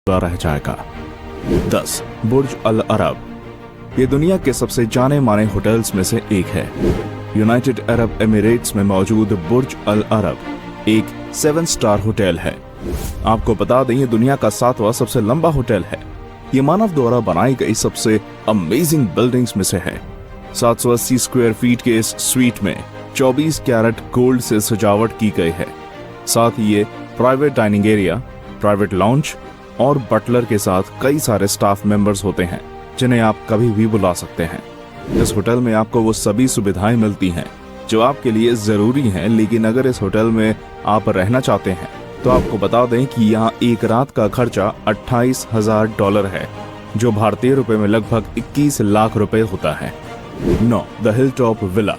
अधूरा रह जाएगा। 10. बुर्ज अल अरब। ये दुनिया के सबसे जाने माने होटल्स में से एक है। यूनाइटेड अरब एमिरेट्स में मौजूद बुर्ज अल अरब एक 7 स्टार होटल है। आपको बता दें, ये दुनिया का 7वां सबसे लंबा होटल है। ये मानव द्वारा बनाई गई सबसे अमेजिंग बिल्डिंग्स में से है। 780 स्क्वायर फीट के इस स्वीट में 24 कैरेट गोल्ड से सजावट की गई है। साथ ही ये private dining area, private launch और बटलर के साथ कई सारे स्टाफ मेंबर्स होते हैं जिन्हें आप कभी भी बुला सकते हैं। इस होटल में आपको वो सभी सुविधाएं मिलती हैं जो आपके लिए जरूरी हैं, लेकिन अगर इस होटल में आप रहना चाहते हैं तो आपको बता दें कि यहाँ एक रात का खर्चा $28,000 है, जो भारतीय रुपए में लगभग 21 लाख रुपए होता है। 9. The hill top villa.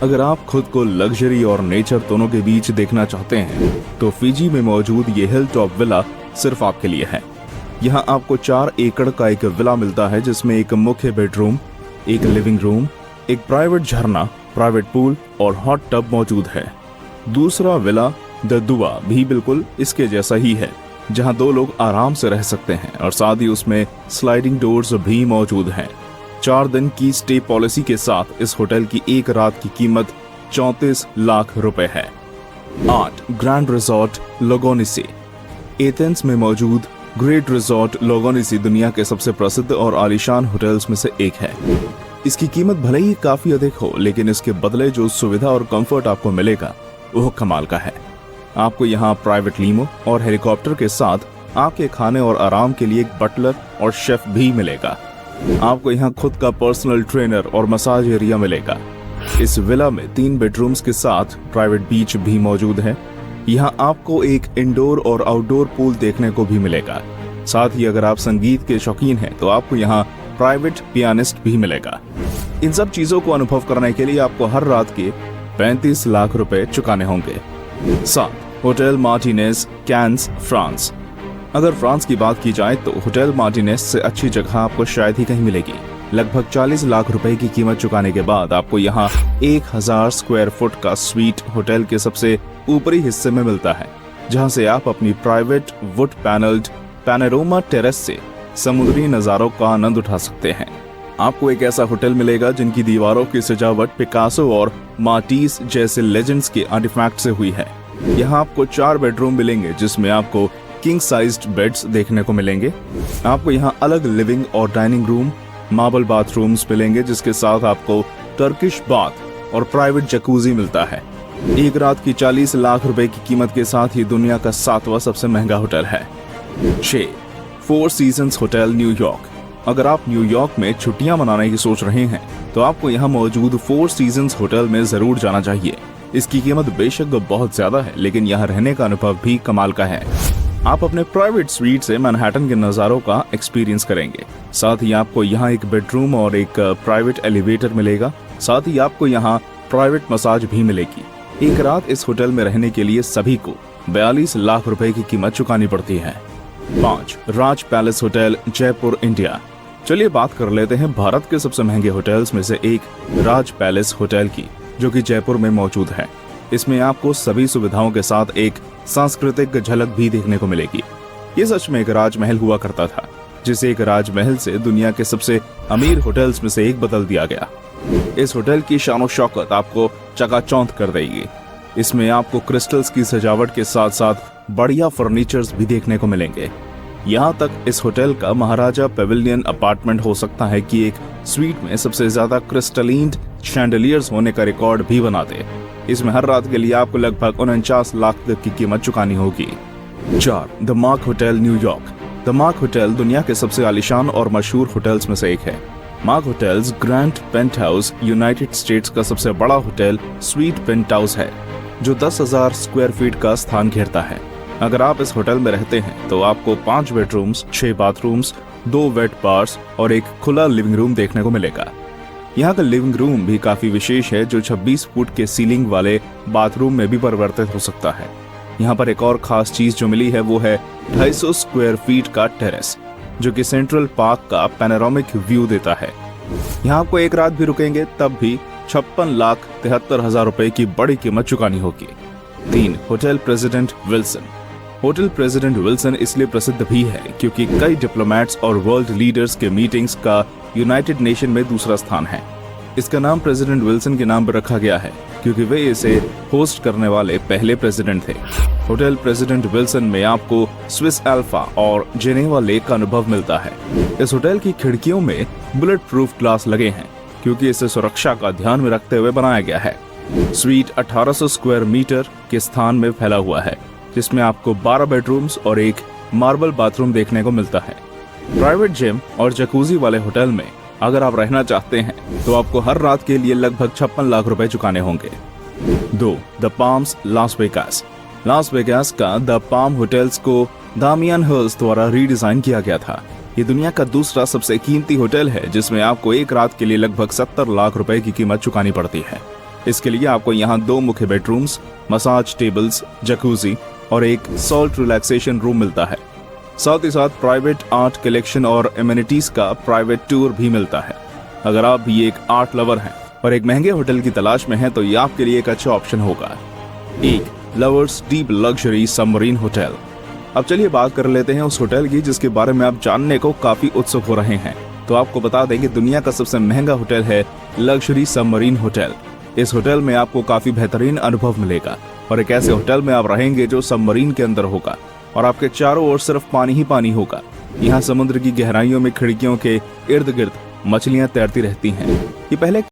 अगर आप खुद को लग्जरी और नेचर दोनों के बीच देखना चाहते हैं तो फिजी में मौजूद ये हिल टॉप विला सिर्फ आपके लिए है। यहाँ आपको 4 एकड़ का एक विला मिलता है जिसमें एक मुख्य बेडरूम, एक लिविंग रूम, एक प्राइवेट झरना, प्राइवेट पूल और हॉट टब मौजूद है। दूसरा विला द दुआ भी बिल्कुल इसके जैसा ही है, जहाँ 2 लोग आराम से रह सकते हैं और साथ ही उसमें स्लाइडिंग डोर्स भी मौजूद हैं। 4 दिन की स्टे पॉलिसी के साथ इस होटल की एक रात की कीमत 34 लाख रुपए है। 8. Grand resort लोगोनिसी। एथेंस में मौजूद ग्रेट रिजॉर्ट लोगोनिसी दुनिया के सबसे प्रसिद्ध और आलीशान होटल्स में से एक है। इसकी कीमत भले ही काफी अधिक हो, लेकिन इसके बदले जो सुविधा और कंफर्ट आपको मिलेगा वो कमाल का है। आपको यहाँ प्राइवेट लीमो और हेलीकॉप्टर के साथ आपके खाने और आराम के लिए एक बटलर और शेफ भी मिलेगा। आपको यहाँ खुद का पर्सनल ट्रेनर और मसाज एरिया मिलेगा। इस विला में 3 बेडरूम्स के साथ प्राइवेट बीच भी मौजूद है। यहाँ आपको एक इंडोर और आउटडोर पूल देखने को भी मिलेगा। साथ ही अगर आप संगीत के शौकीन हैं तो आपको यहाँ प्राइवेट पियानिस्ट भी मिलेगा। इन सब चीजों को अनुभव करने के लिए आपको हर रात के 35 लाख रुपए चुकाने होंगे। 7. Hotel Martinez, Cannes, France. अगर फ्रांस की बात की जाए तो होटल मार्टिनेज से अच्छी जगह आपको शायद ही कहीं मिलेगी। लगभग 40 लाख रुपए की कीमत चुकाने के बाद आपको यहाँ 1000 स्क्वायर फुट का स्वीट होटल के सबसे ऊपरी हिस्से में मिलता है, जहाँ से आप अपनी private would panelled panorama terrace से समुद्री नजारों का आनंद उठा सकते हैं। आपको एक ऐसा होटल मिलेगा जिनकी दीवारों की सजावट पिकासो और माटीस जैसे लेजेंड्स के आर्टिफैक्ट से हुई है। यहाँ आपको 4 बेडरूम मिलेंगे जिसमें आपको किंग साइज्ड बेड्स देखने को मिलेंगे। आपको यहाँ अलग लिविंग और डाइनिंग रूम, मार्बल बाथरूम्स मिलेंगे जिसके साथ आपको टर्किश बाथ और प्राइवेट जकूजी मिलता है। एक रात की 40 लाख रुपए की कीमत के साथ ये दुनिया का 7वां सबसे महंगा होटल है। 6. 4 सीजन्स होटल न्यूयॉर्क। अगर आप न्यूयॉर्क में छुट्टियां मनाने की सोच रहे हैं तो आपको यहाँ मौजूद 4 सीजन्स होटल में जरूर जाना चाहिए। इसकी कीमत बेशक बहुत ज्यादा है, लेकिन यहाँ रहने का अनुभव भी कमाल का है। आप अपने प्राइवेट स्वीट से मैनहट्टन के नज़ारों का एक्सपीरियंस करेंगे। साथ ही आपको यहाँ एक बेडरूम और एक प्राइवेट एलिवेटर मिलेगा। साथ ही आपको यहाँ प्राइवेट मसाज भी मिलेगी। एक रात इस होटल में रहने के लिए सभी को 42 लाख रुपए की कीमत चुकानी पड़ती है। 5. राज पैलेस होटल, जयपुर, इंडिया। चलिए बात कर लेते हैं भारत के सबसे महंगे होटल्स में से एक राज पैलेस होटल की, जो कि जयपुर में मौजूद है। इसमें आपको सभी सुविधाओं के साथ एक सांस्कृतिक झलक भी देखने को मिलेगी। ये सच में एक राजमहल हुआ करता था, जिसे एक राजमहल से दुनिया के सबसे अमीर होटल्स में से एक बदल दिया गया। इस होटल की शान शौकत आपको चकाचौंध कर देगी। इसमें आपको क्रिस्टल्स की सजावट के साथ साथ बढ़िया फर्नीचर्स भी देखने को मिलेंगे। यहाँ तक इस होटल का महाराजा पेविलियन अपार्टमेंट हो सकता है कि एक स्वीट में सबसे ज्यादा क्रिस्टलीन शैंडलियर्स होने का रिकॉर्ड भी बना दे। इसमें हर रात के लिए आपको लगभग 49 लाख तक की कीमत चुकानी होगी। 4. The mark hotel, New York. The mark hotel दुनिया के सबसे आलीशान और मशहूर होटल्स में से एक है। Mark hotels grand penthouse United States का सबसे बड़ा होटल स्वीट पेंट हाउस है, जो 10,000 स्क्वायर फीट का स्थान घेरता है। अगर आप इस होटल में रहते हैं तो आपको 5 बेडरूम्स, 6 बाथरूम्स, 2 वेट बार्स और एक खुला लिविंग रूम देखने को मिलेगा। यहाँ का लिविंग रूम भी काफी विशेष है, जो 26 फुट के सीलिंग वाले बाथरूम में भी परिवर्तित हो सकता है। यहाँ पर एक और खास चीज जो मिली है वो है 250 स्क्वायर फीट का टेरेस, जो कि सेंट्रल पार्क का पैनोरामिक व्यू देता है। यहाँ आपको एक रात भी रुकेंगे तब भी 56,73,000 रुपए की बड़ी कीमत चुकानी होगी। 3. Hotel president Wilson. Hotel president Wilson इसलिए प्रसिद्ध भी है क्योंकि कई डिप्लोमेट्स और वर्ल्ड लीडर्स के मीटिंग्स का यूनाइटेड नेशन में दूसरा स्थान है। इसका नाम प्रेसिडेंट विल्सन के नाम पर रखा गया है क्योंकि वे इसे होस्ट करने वाले पहले प्रेसिडेंट थे। होटल प्रेसिडेंट विल्सन में आपको स्विस अल्फा और जेनेवा लेक का अनुभव मिलता है। इस होटल की खिड़कियों में बुलेट प्रूफ ग्लास लगे हैं क्योंकि इसे सुरक्षा का ध्यान में रखते हुए बनाया गया है। स्वीट 1800 स्क्वायर मीटर के स्थान में फैला हुआ है, जिसमें आपको 12 बेडरूम्स और एक मार्बल बाथरूम देखने को मिलता है। प्राइवेट जिम और जकूजी वाले होटल में अगर आप रहना चाहते हैं तो आपको हर रात के लिए लगभग 56 लाख रुपए चुकाने होंगे। 2. The palms Las Vegas. Las Vegas का द पाम होटल्स को दामियन हिर्स्ट द्वारा रीडिजाइन किया गया था। ये दुनिया का दूसरा सबसे कीमती होटल है जिसमें आपको एक रात के लिए लगभग 70 लाख रुपए की कीमत चुकानी पड़ती है। इसके लिए आपको यहाँ 2 मुख्य बेडरूम्स, मसाज टेबल्स, जकूजी और एक सॉल्ट रिलैक्सेशन रूम मिलता है। साथ ही साथ प्राइवेट आर्ट कलेक्शन और एमिनिटीज का प्राइवेट टूर भी मिलता है। अगर आप भी एक आर्ट लवर हैं और एक महंगे होटल की तलाश में हैं तो ये आपके लिए एक अच्छा ऑप्शन होगा। 1. Lovers deep luxury submarine hotel. अब चलिए बात कर लेते हैं उस होटल की जिसके बारे में आप जानने को काफी उत्सुक हो रहे हैं। तो आपको बता दें कि दुनिया का सबसे महंगा होटल है लग्जरी सबमरीन होटल। इस होटल में आपको काफी बेहतरीन अनुभव मिलेगा और एक ऐसे होटल में आप रहेंगे जो सबमरीन के अंदर होगा और आपके चारों ओर सिर्फ पानी ही पानी होगा। यहाँ समुद्र की गहराइयों में खिड़कियों के इर्द गिर्द मछलियां तैरती रहती हैं। ये पहले